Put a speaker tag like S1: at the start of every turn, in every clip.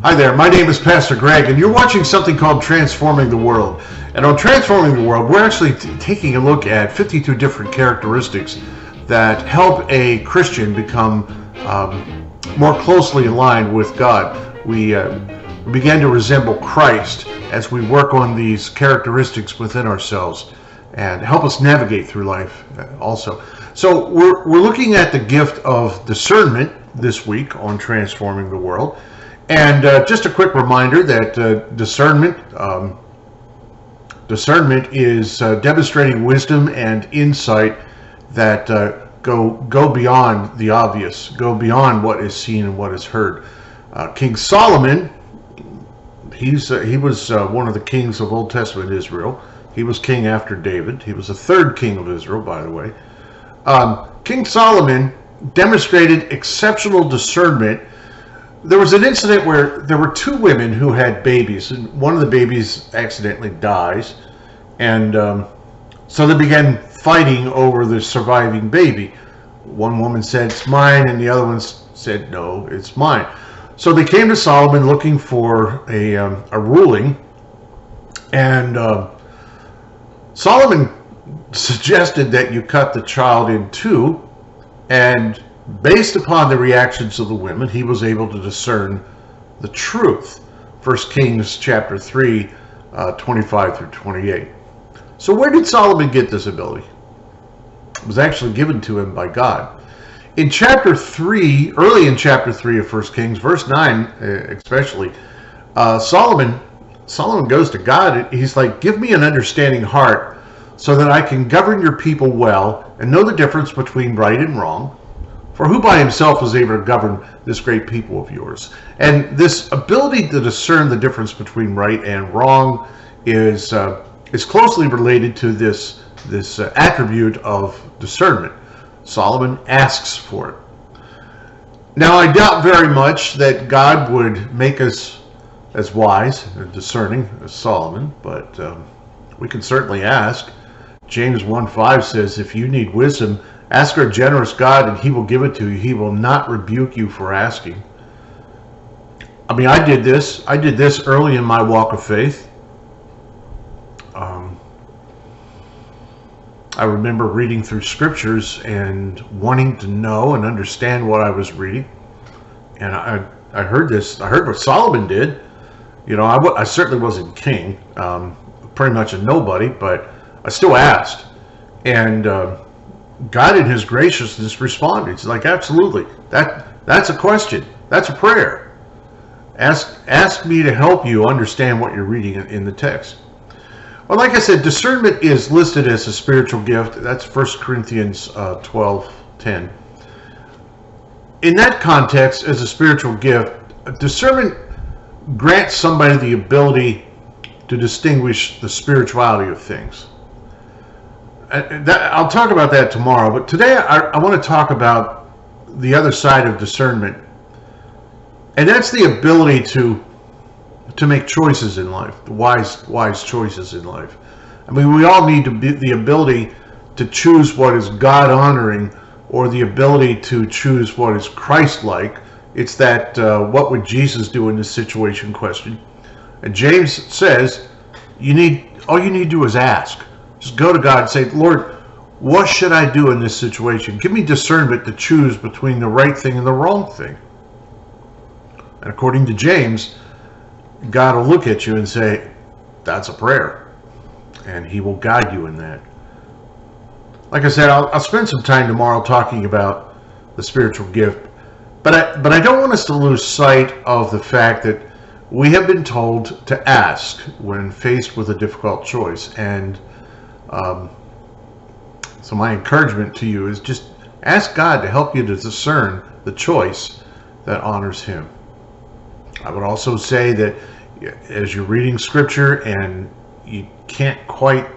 S1: Hi there, my name is Pastor Greg, and you're watching something called Transforming the World. And on Transforming the World, we're actually taking a look at 52 different characteristics that help a Christian become more closely aligned with God. We begin to resemble Christ as we work on these characteristics within ourselves and help us navigate through life also. So we're looking at the gift of discernment this week on Transforming the World. And just a quick reminder that discernment is demonstrating wisdom and insight that go beyond the obvious, go beyond what is seen and what is heard. King Solomon, he was one of the kings of Old Testament Israel. He was king after David. He was the third king of Israel, by the way. King Solomon demonstrated exceptional discernment. There was an incident where there were two women who had babies, and one of the babies accidentally dies, and so they began fighting over the surviving baby. One woman said, "It's mine," and the other one said, "No, it's mine." So they came to Solomon looking for a ruling, and Solomon suggested that you cut the child in two, and based upon the reactions of the women, he was able to discern the truth. 1 Kings chapter 3, 25 through 28. So where did Solomon get this ability? It was actually given to him by God. In chapter 3, early in chapter 3 of 1 Kings, verse 9 especially, Solomon goes to God. He's like, "Give me an understanding heart so that I can govern your people well and know the difference between right and wrong. For who by himself is able to govern this great people of yours?" And this ability to discern the difference between right and wrong is closely related to this attribute of discernment. Solomon asks for it. Now, I doubt very much that God would make us as wise and discerning as Solomon, but we can certainly ask. James 1:5 says, "If you need wisdom, ask our generous God, and he will give it to you. He will not rebuke you for asking." I mean, I did this early in my walk of faith. I remember reading through scriptures and wanting to know and understand what I was reading. And I heard what Solomon did. You know, I certainly wasn't king, pretty much a nobody, but I still asked. And God in his graciousness responded. He's like, "Absolutely. That's a question. That's a prayer. Ask me to help you understand what you're reading in the text." Well, like I said, discernment is listed as a spiritual gift. That's 1 Corinthians 12:10. In that context, as a spiritual gift, discernment grants somebody the ability to distinguish the spirituality of things. I'll talk about that tomorrow, but today I want to talk about the other side of discernment, and that's the ability to make choices in life, wise choices in life. I mean, we all need to be the ability to choose what is God-honoring, or the ability to choose what is Christ-like. It's that what would Jesus do in this situation question. And James says, all you need to do is ask. Just go to God and say, "Lord, what should I do in this situation? Give me discernment to choose between the right thing and the wrong thing." And according to James, God will look at you and say, "That's a prayer." And he will guide you in that. Like I said, I'll spend some time tomorrow talking about the spiritual gift. But I don't want us to lose sight of the fact that we have been told to ask when faced with a difficult choice. And so my encouragement to you is just ask God to help you to discern the choice that honors him. I would also say that as you're reading scripture and you can't quite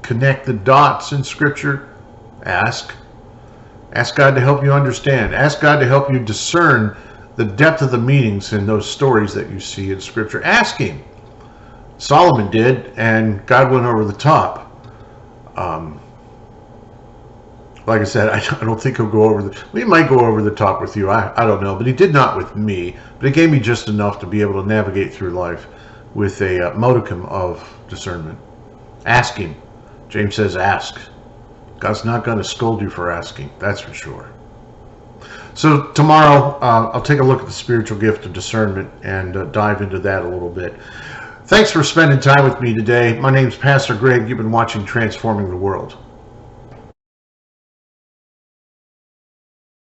S1: connect the dots in scripture, ask God to help you understand. Ask God to help you discern the depth of the meanings in those stories that you see in scripture. Ask him. Solomon did, and God went over the top. like I said, I don't think he'll go over he might go over the top with you. I don't know, but he did not with me. But it gave me just enough to be able to navigate through life with a modicum of discernment. Ask him. James says, ask. God's not going to scold you for asking. That's for sure. So tomorrow, I'll take a look at the spiritual gift of discernment and dive into that a little bit. Thanks for spending time with me today. My name's Pastor Greg. You've been watching Transforming the World.